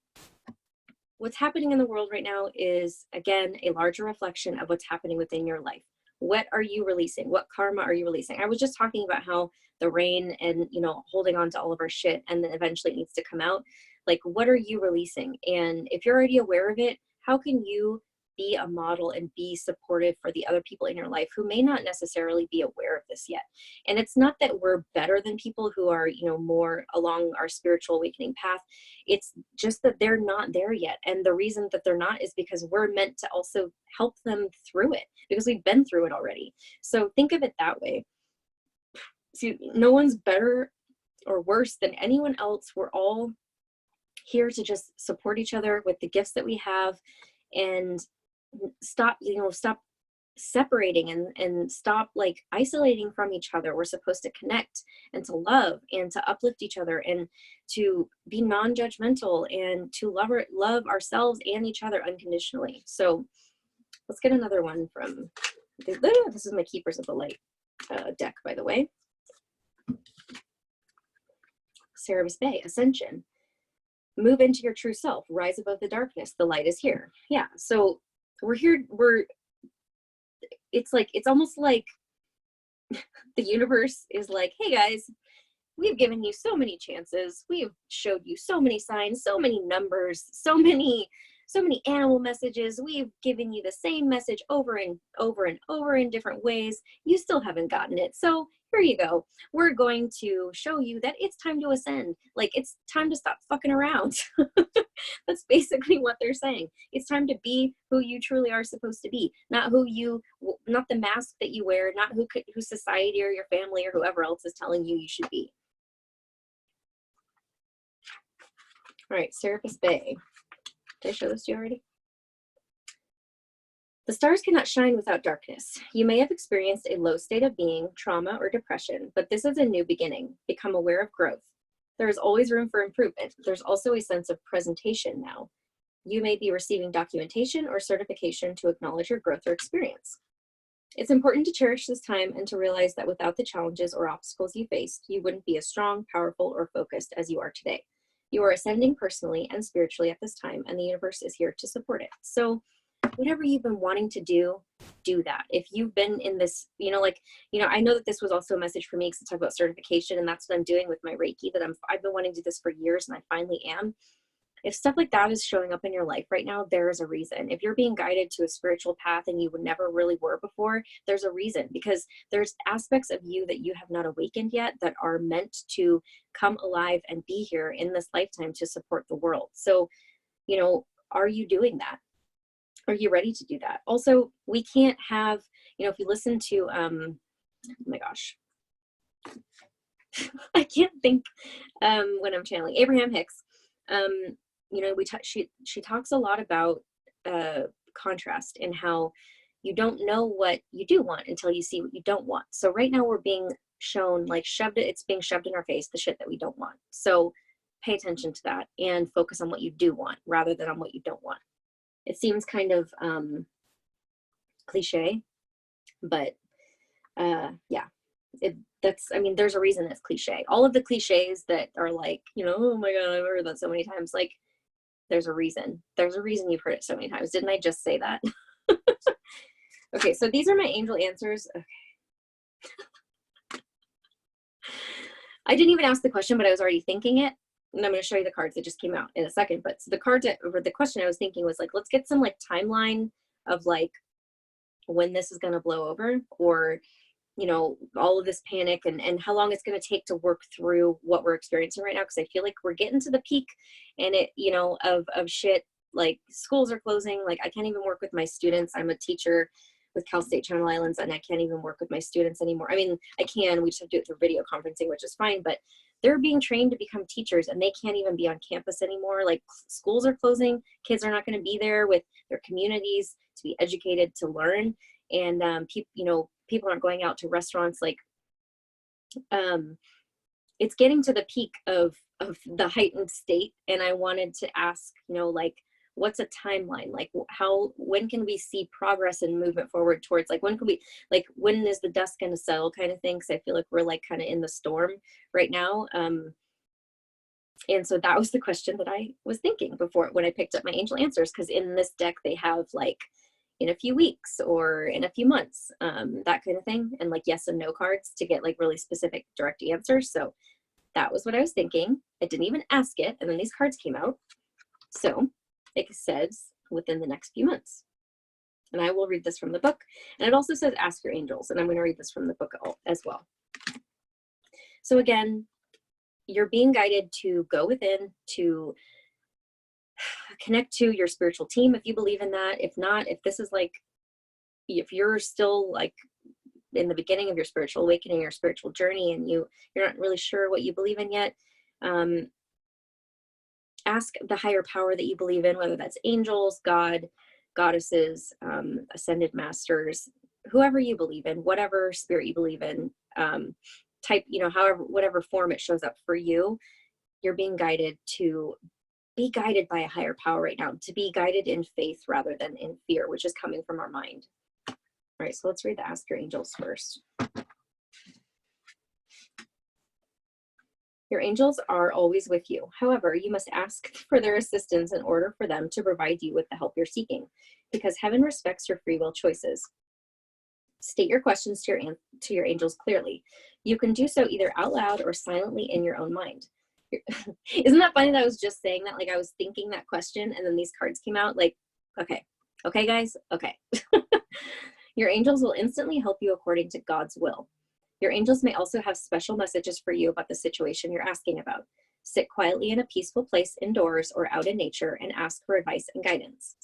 S1: what's happening in the world right now is, again, a larger reflection of what's happening within your life. What are you releasing? What karma are you releasing? I was just talking about how the rain and, holding on to all of our shit, and then eventually it needs to come out. Like, what are you releasing? And if you're already aware of it, how can you be a model and be supportive for the other people in your life who may not necessarily be aware of this yet? And it's not that we're better than people who are, more along our spiritual awakening path. It's just that they're not there yet. And the reason that they're not is because we're meant to also help them through it, because we've been through it already. So think of it that way. See, no one's better or worse than anyone else. We're all here to just support each other with the gifts that we have, and stop separating and stop like isolating from each other. We're supposed to connect and to love and to uplift each other and to be non-judgmental and to love ourselves and each other unconditionally. So let's get another one from this is my Keepers of the Light deck, by the way. Cerebus Bay, Ascension. Move into your true self, rise above the darkness, the light is here. Yeah, so we're here, it's almost like the universe is like, hey guys, we've given you so many chances. We've showed you so many signs, so many numbers, so many animal messages. We've given you the same message over and over and over in different ways. You still haven't gotten it. So here you go. We're going to show you that it's time to ascend. Like, it's time to stop fucking around. That's basically what they're saying. It's time to be who you truly are supposed to be, not not the mask that you wear, not who society or your family or whoever else is telling you you should be. All right, Serapis Bay. Did I show this to you already? The stars cannot shine without darkness. You may have experienced a low state of being, trauma, or depression, but this is a new beginning. Become aware of growth. There is always room for improvement. There's also a sense of presentation now. You may be receiving documentation or certification to acknowledge your growth or experience. It's important to cherish this time and to realize that without the challenges or obstacles you faced, you wouldn't be as strong, powerful, or focused as you are today. You are ascending personally and spiritually at this time, and the universe is here to support it. So whatever you've been wanting to do that. If you've been in this, I know that this was also a message for me because I talk about certification, and that's what I'm doing with my Reiki, that I've been wanting to do this for years, and I finally am. If stuff like that is showing up in your life right now, there is a reason. If you're being guided to a spiritual path and you never really were before, there's a reason, because there's aspects of you that you have not awakened yet that are meant to come alive and be here in this lifetime to support the world. So, are you doing that? Are you ready to do that? Also, we can't have, if you listen to, oh my gosh, I can't think when I'm channeling Abraham Hicks. She talks a lot about contrast and how you don't know what you do want until you see what you don't want. So right now we're being shown, like, it's being shoved in our face, the shit that we don't want. So pay attention to that and focus on what you do want rather than on what you don't want. It seems kind of cliche, but yeah, there's a reason it's cliche. All of the cliches that are like, oh my God, I've heard that so many times. Like, there's a reason. There's a reason you've heard it so many times. Didn't I just say that? Okay, so these are my angel answers. Okay. I didn't even ask the question, but I was already thinking it. And I'm going to show you the cards that just came out in a second. But so the question I was thinking was like, let's get some like timeline of like when this is going to blow over, or, all of this panic and how long it's going to take to work through what we're experiencing right now. Cause I feel like we're getting to the peak and of shit. Like, schools are closing. Like, I can't even work with my students. I'm a teacher with Cal State Channel Islands, and I can't even work with my students anymore. I mean, I can, we just have to do it through video conferencing, which is fine, but they're being trained to become teachers and they can't even be on campus anymore. Like, schools are closing. Kids are not going to be there with their communities to be educated, to learn. And people aren't going out to restaurants. Like, it's getting to the peak of the heightened state. And I wanted to ask, like, what's a timeline? Like, when can we see progress and movement forward towards, like, when is the dust going to settle kind of thing? Because I feel like we're like kind of in the storm right now. And so that was the question that I was thinking before when I picked up my angel answers, because in this deck they have like in a few weeks or in a few months, that kind of thing, and like yes and no cards to get like really specific direct answers. So that was what I was thinking. I didn't even ask it, and then these cards came out. So it says within the next few months. And I will read this from the book. And it also says ask your angels, and I'm going to read this from the book as well. So again, you're being guided to go within, to connect to your spiritual team if you believe in that. If not, if this is like, if you're still like in the beginning of your spiritual awakening, your spiritual journey, and you're not really sure what you believe in yet, ask the higher power that you believe in, whether that's angels, God, goddesses, ascended masters, whoever you believe in, whatever spirit you believe in, type, however, whatever form it shows up for you, you're being guided to be guided by a higher power right now, to be guided in faith rather than in fear, which is coming from our mind. All right, so let's read the Ask Your Angels first. Your angels are always with you. However, you must ask for their assistance in order for them to provide you with the help you're seeking, because heaven respects your free will choices. State your questions to to your angels clearly. You can do so either out loud or silently in your own mind. Isn't that funny that I was just saying that? Like I was thinking that question and then these cards came out like, okay guys, okay. Your angels will instantly help you according to God's will. Your angels may also have special messages for you about the situation you're asking about. Sit quietly in a peaceful place indoors or out in nature and ask for advice and guidance.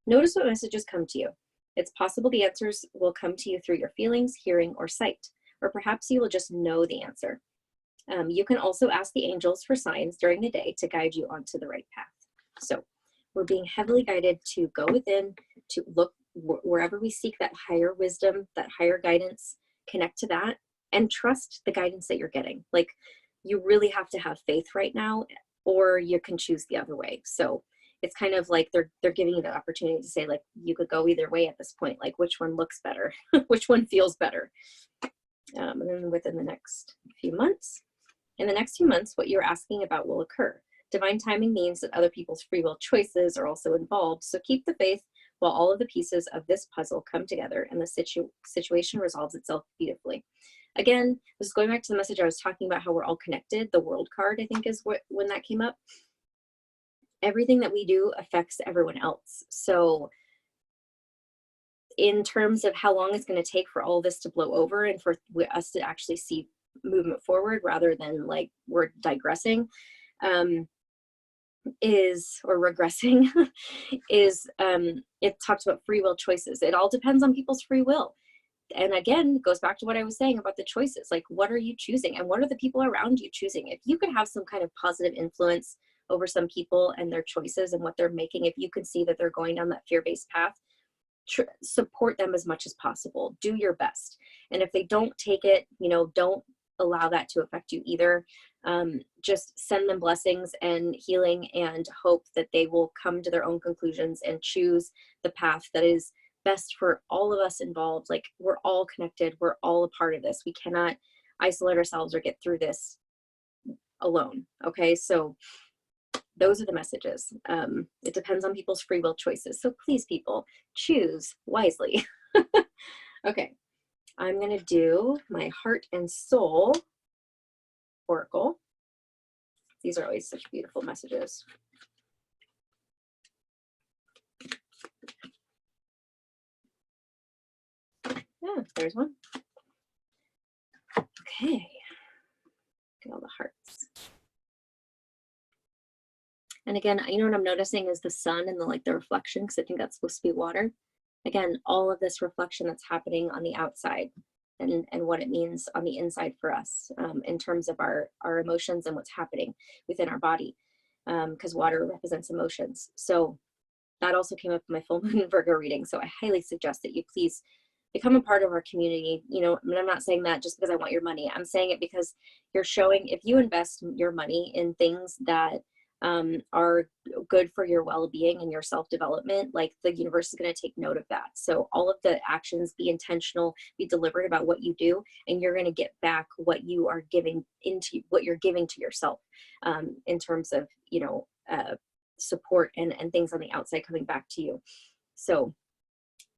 S1: Notice what messages come to you. It's possible the answers will come to you through your feelings, hearing, or sight, or perhaps you will just know the answer. You can also ask the angels for signs during the day to guide you onto the right path. So we're being heavily guided to go within, to look wherever we seek that higher wisdom, that higher guidance, connect to that, and trust the guidance that you're getting. Like you really have to have faith right now, or you can choose the other way. So it's kind of like they're giving you the opportunity to say, like, you could go either way at this point, like which one looks better, which one feels better. And then within the next few months, in the next few months, what you're asking about will occur. Divine timing means that other people's free will choices are also involved. So keep the faith while all of the pieces of this puzzle come together and the situation resolves itself beautifully. Again, this is going back to the message I was talking about, how we're all connected. The world card, I think, is when that came up. Everything that we do affects everyone else. So in terms of how long it's going to take for all this to blow over and for us to actually see movement forward rather than like we're digressing, or regressing, is it talks about free will choices. It all depends on people's free will. And again, it goes back to what I was saying about the choices. Like, what are you choosing? And what are the people around you choosing? If you could have some kind of positive influence over some people and their choices and what they're making, if you can see that they're going down that fear-based path, support them as much as possible. Do your best. And if they don't take it, don't allow that to affect you either. Just send them blessings and healing and hope that they will come to their own conclusions and choose the path that is best for all of us involved. Like, we're all connected. We're all a part of this. We cannot isolate ourselves or get through this alone. Okay. So those are the messages. It depends on people's free will choices. So please, people, choose wisely. Okay. I'm going to do my heart and soul oracle. These are always such beautiful messages. Yeah, there's one. Okay. Get all the hearts. And again, what I'm noticing is the sun and the reflection, because I think that's supposed to be water. Again, all of this reflection that's happening on the outside and what it means on the inside for us, in terms of our emotions and what's happening within our body, because water represents emotions. So that also came up in my full moon Virgo reading. So I highly suggest that you please become a part of our community. I'm not saying that just because I want your money. I'm saying it because you're showing, if you invest your money in things that are good for your well-being and your self-development, like, the universe is going to take note of that. So all of the actions, be intentional, be deliberate about what you do, and you're going to get back what you are giving into, what you're giving to yourself, in terms of support and things on the outside coming back to you. So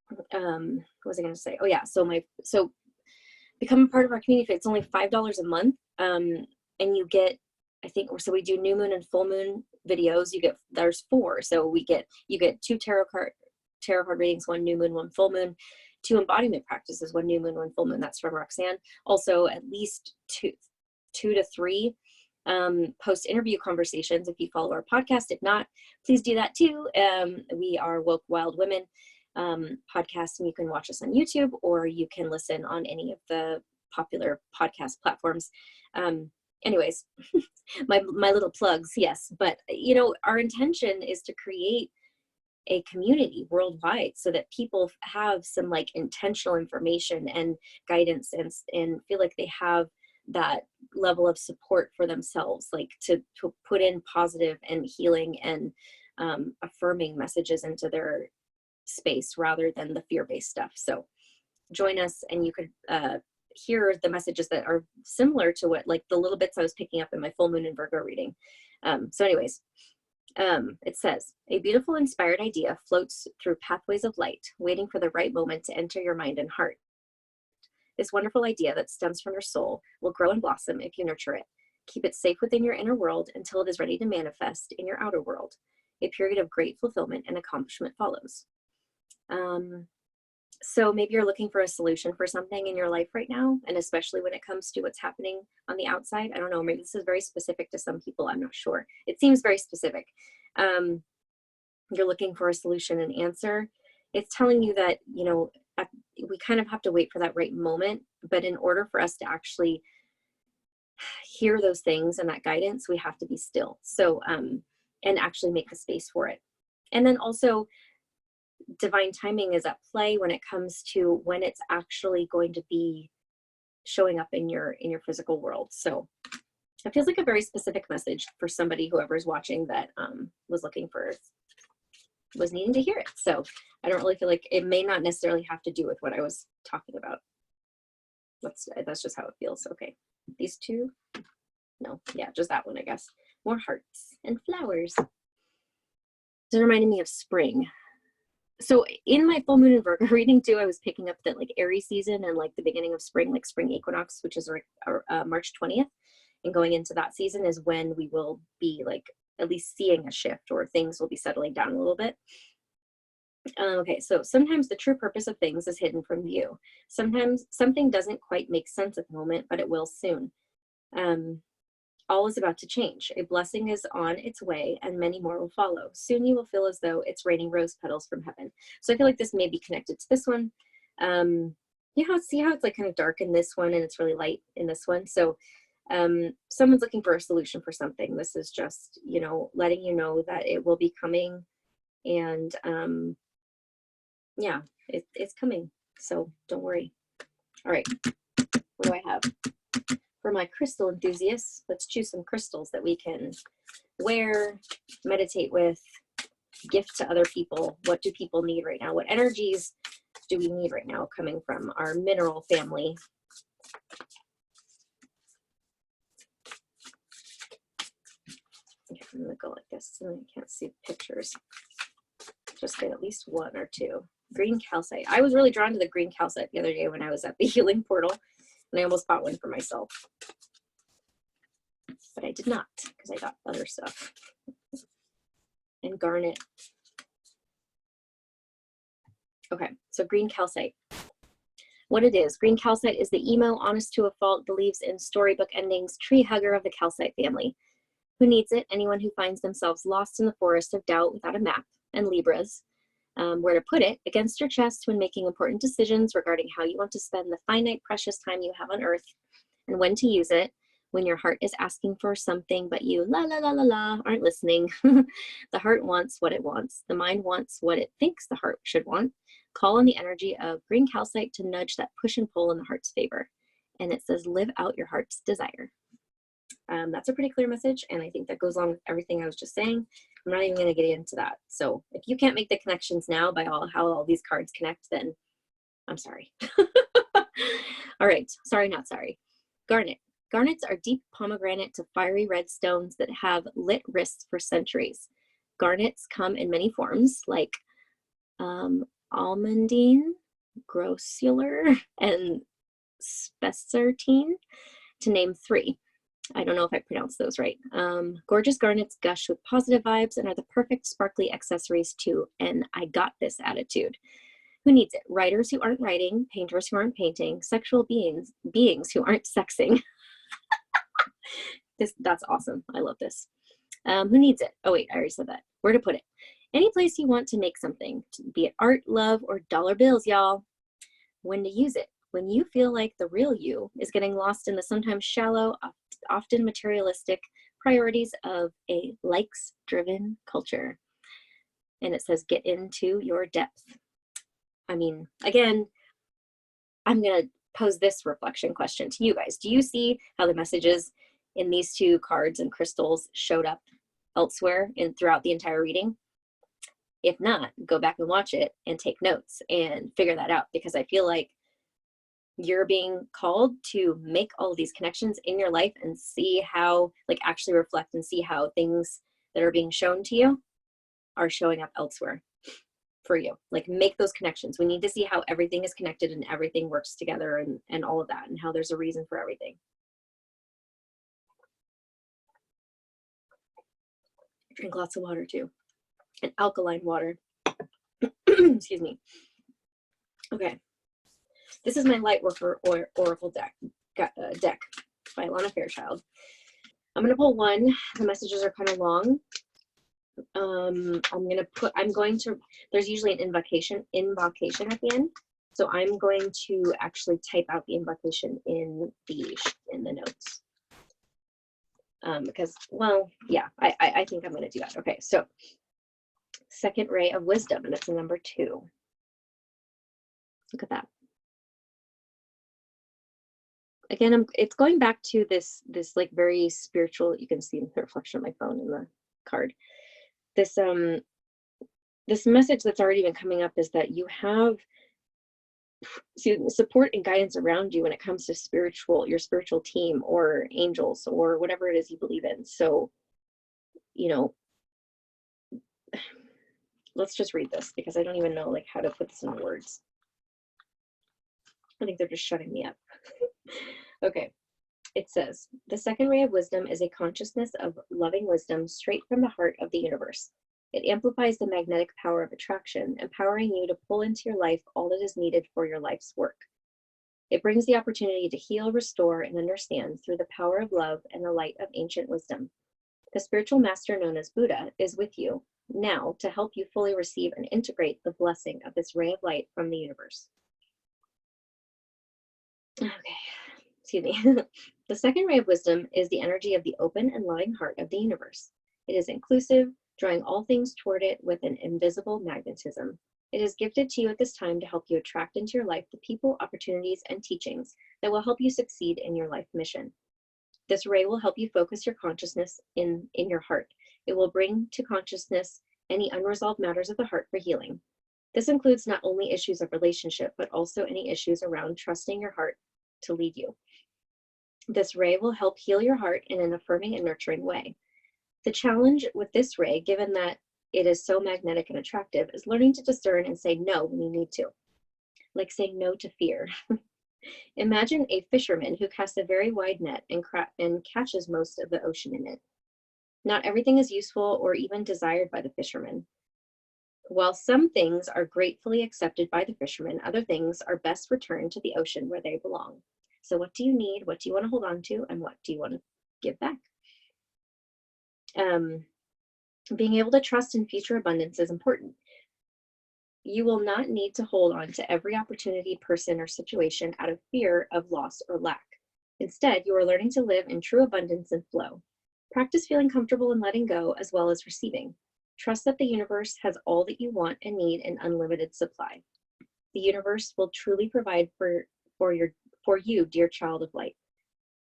S1: what was I going to say? Oh yeah, so become a part of our community. It's only $5 a month, and you get, I think, so we do new moon and full moon videos. There's 4. So you get 2 tarot card readings, 1 new moon, 1 full moon, 2 embodiment practices, 1 new moon, 1 full moon. That's from Roxanne. Also, at least 2 to 3 post interview conversations if you follow our podcast. If not, please do that too. We are Woke Wild Women podcast, and you can watch us on YouTube, or you can listen on any of the popular podcast platforms. Anyways, my little plugs, yes. But our intention is to create a community worldwide so that people have some intentional information and guidance and feel like they have that level of support for themselves, to put in positive and healing and affirming messages into their space rather than the fear-based stuff. So join us, and you could hear the messages that are similar to what, the little bits I was picking up in my full moon and Virgo reading. So anyways, it says, a beautiful inspired idea floats through pathways of light, waiting for the right moment to enter your mind and heart. This wonderful idea that stems from your soul will grow and blossom if you nurture it. Keep it safe within your inner world until it is ready to manifest in your outer world. A period of great fulfillment and accomplishment follows. So maybe you're looking for a solution for something in your life right now, and especially when it comes to what's happening on the outside. I don't know, maybe this is very specific to some people, I'm not sure. It seems very specific. You're looking for a solution and answer. It's telling you that, you know, we kind of have to wait for that right moment, but in order for us to actually hear those things and that guidance, we have to be still. So, and actually make the space for it. And then also, divine timing is at play when it comes to when it's actually going to be showing up in your physical world. So it feels like a very specific message for somebody, whoever's watching, that was needing to hear it. So I don't really feel like it may not necessarily have to do with what I was talking about. That's just how it feels. Okay, these two, no, yeah, just that one, I guess. More hearts and flowers. It reminded me of spring. So in my full moon and Virgo reading too, I was picking up that like Aries season and like the beginning of spring, like spring equinox, which is March 20th, and going into that season is when we will be like at least seeing a shift, or things will be settling down a little bit. Okay, so sometimes the true purpose of things is hidden from view. Sometimes something doesn't quite make sense at the moment, but it will soon. All is about to change. A blessing is on its way and many more will follow. Soon you will feel as though it's raining rose petals from heaven. So I feel like this may be connected to this one. See how it's like kind of dark in this one and it's really light in this one. So someone's looking for a solution for something. This is just, you know, letting you know that it will be coming, and yeah, it's coming. So don't worry. All right, what do I have? For my crystal enthusiasts, let's choose some crystals that we can wear, meditate with, gift to other people. What do people need right now? What energies do we need right now coming from our mineral family? Okay, I'm gonna go like this so I can't see pictures. Just get at least one or two. Green calcite. I was really drawn to the green calcite the other day when I was at the healing portal, and I almost bought one for myself. But I did not, because I got other stuff. And garnet. Okay, so green calcite. What it is, green calcite is the emo, honest to a fault, believes in storybook endings, tree hugger of the calcite family. Who needs it? Anyone who finds themselves lost in the forest of doubt without a map, and Libras. Where to put it, against your chest when making important decisions regarding how you want to spend the finite, precious time you have on earth, and when to use it, when your heart is asking for something, but you aren't listening. The heart wants what it wants. The mind wants what it thinks the heart should want. Call on the energy of green calcite to nudge that push and pull in the heart's favor. And it says, live out your heart's desire. That's a pretty clear message, and I think that goes along with everything I was just saying. I'm not even going to get into that. So if you can't make the connections now by how all these cards connect, then I'm sorry. All right, sorry, not sorry. Garnet. Garnets are deep pomegranate to fiery red stones that have lit wrists for centuries. Garnets come in many forms, like almandine, grossular, and spessartine, to name three. I don't know if I pronounced those right. Gorgeous garnets gush with positive vibes and are the perfect sparkly accessories to an I got this attitude. Who needs it? Writers who aren't writing, painters who aren't painting, sexual beings who aren't sexing. That's awesome. I love this. Who needs it? Oh wait, I already said that. Where to put it? Any place you want to make something, be it art, love, or dollar bills, y'all. When to use it? When you feel like the real you is getting lost in the sometimes shallow, often materialistic priorities of a likes-driven culture. And it says, get into your depth. I mean, again, I'm going to pose this reflection question to you guys. Do you see how the messages in these two cards and crystals showed up elsewhere throughout the entire reading? If not, go back and watch it and take notes and figure that out, because I feel like you're being called to make all of these connections in your life and see how, like, actually reflect and see how things that are being shown to you are showing up elsewhere. for you. Like, make those connections. We need to see how everything is connected and everything works together, and all of that, and how there's a reason for everything. Drink lots of water too, and alkaline water. Excuse me. Okay, this is my Lightworker Oracle deck by Alana Fairchild. I'm gonna pull one. The messages are kind of long. There's usually an invocation at the end. So I'm going to actually type out the invocation in the notes. Because, well, yeah, I think I'm going to do that. Okay, so second ray of wisdom, and it's a number 2. Look at that. Again, it's going back to this like very spiritual, you can see the reflection of my phone in the card. This message that's already been coming up is that you have support and guidance around you when it comes to your spiritual team or angels or whatever it is you believe in. So, let's just read this, because I don't even know like how to put this in words. I think they're just shutting me up. Okay, it says, the second ray of wisdom is a consciousness of loving wisdom straight from the heart of the universe. It amplifies the magnetic power of attraction, empowering you to pull into your life all that is needed for your life's work. It brings the opportunity to heal, restore, and understand through the power of love and the light of ancient wisdom. The spiritual master known as Buddha is with you now to help you fully receive and integrate the blessing of this ray of light from the universe. Okay, excuse me. The second ray of wisdom is the energy of the open and loving heart of the universe. It is inclusive, drawing all things toward it with an invisible magnetism. It is gifted to you at this time to help you attract into your life the people, opportunities, and teachings that will help you succeed in your life mission. This ray will help you focus your consciousness in your heart. It will bring to consciousness any unresolved matters of the heart for healing. This includes not only issues of relationship, but also any issues around trusting your heart to lead you. This ray will help heal your heart in an affirming and nurturing way. The challenge with this ray, given that it is so magnetic and attractive, is learning to discern and say no when you need to, like saying no to fear. Imagine a fisherman who casts a very wide net and catches most of the ocean in it. Not everything is useful or even desired by the fisherman. While some things are gratefully accepted by the fisherman, other things are best returned to the ocean where they belong. So what do you need? What do you want to hold on to? And what do you want to give back? Being able to trust in future abundance is important. You will not need to hold on to every opportunity, person, or situation out of fear of loss or lack. Instead, you are learning to live in true abundance and flow. Practice feeling comfortable in letting go as well as receiving. Trust that the universe has all that you want and need in unlimited supply. The universe will truly provide for you, dear child of light.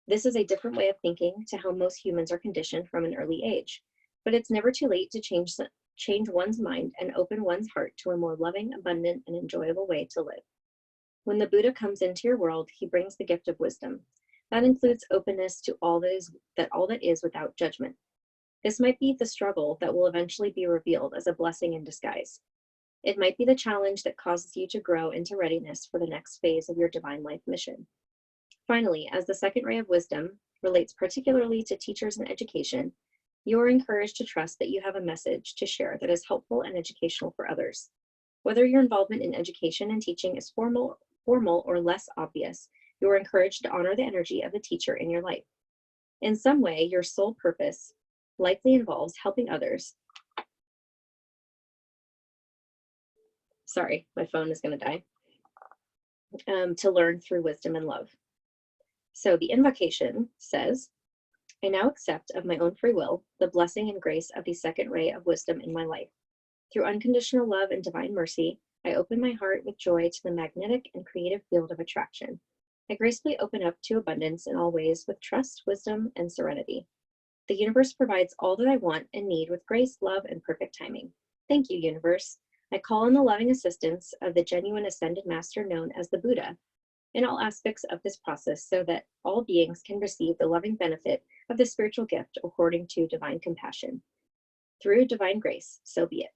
S1: This is a different way of thinking to how most humans are conditioned from an early age, but it's never too late to change one's mind and open one's heart to a more loving, abundant, and enjoyable way to live. When the Buddha comes into your world, he brings the gift of wisdom. That includes openness to all that is without judgment. This might be the struggle that will eventually be revealed as a blessing in disguise. It might be the challenge that causes you to grow into readiness for the next phase of your divine life mission. Finally, as the second ray of wisdom relates particularly to teachers and education, you are encouraged to trust that you have a message to share that is helpful and educational for others. Whether your involvement in education and teaching is formal or less obvious, you are encouraged to honor the energy of the teacher in your life. In some way, your sole purpose likely involves helping others. Sorry, my phone is going to die. To learn through wisdom and love. So the invocation says, I now accept of my own free will the blessing and grace of the second ray of wisdom in my life. Through unconditional love and divine mercy, I open my heart with joy to the magnetic and creative field of attraction. I gracefully open up to abundance in all ways with trust, wisdom, and serenity. The universe provides all that I want and need with grace, love, and perfect timing. Thank you, universe. I call on the loving assistance of the genuine ascended master known as the Buddha in all aspects of this process so that all beings can receive the loving benefit of this spiritual gift according to divine compassion. Through divine grace, so be it.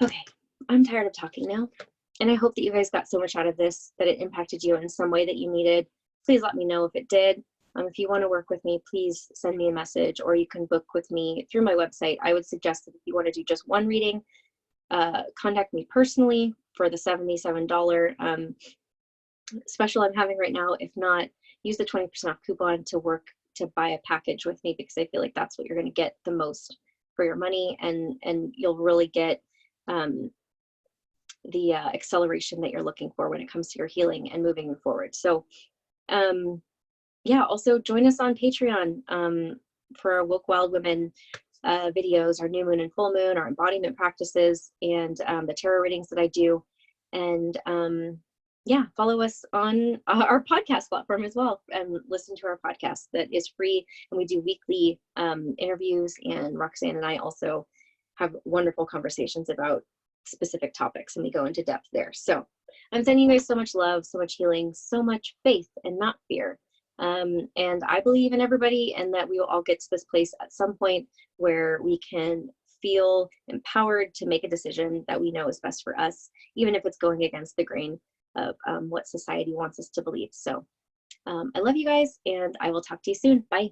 S1: Okay, I'm tired of talking now. And I hope that you guys got so much out of this that it impacted you in some way that you needed. Please let me know if it did. If you want to work with me, please send me a message, or you can book with me through my website. I would suggest that if you want to do just one reading, contact me personally for the $77 special I'm having right now. If not, use the 20% off coupon to buy a package with me, because I feel like that's what you're going to get the most for your money, and you'll really get the acceleration that you're looking for when it comes to your healing and moving forward. So yeah, also join us on Patreon for our Woke Wild Women videos, our new moon and full moon, our embodiment practices, and the tarot readings that I do. And yeah, follow us on our podcast platform as well, and listen to our podcast that is free. And we do weekly interviews, and Roxanne and I also have wonderful conversations about specific topics, and we go into depth there. So I'm sending you guys so much love, so much healing, so much faith and not fear. And I believe in everybody, and that we will all get to this place at some point where we can feel empowered to make a decision that we know is best for us, even if it's going against the grain of what society wants us to believe. So I love you guys, and I will talk to you soon. Bye.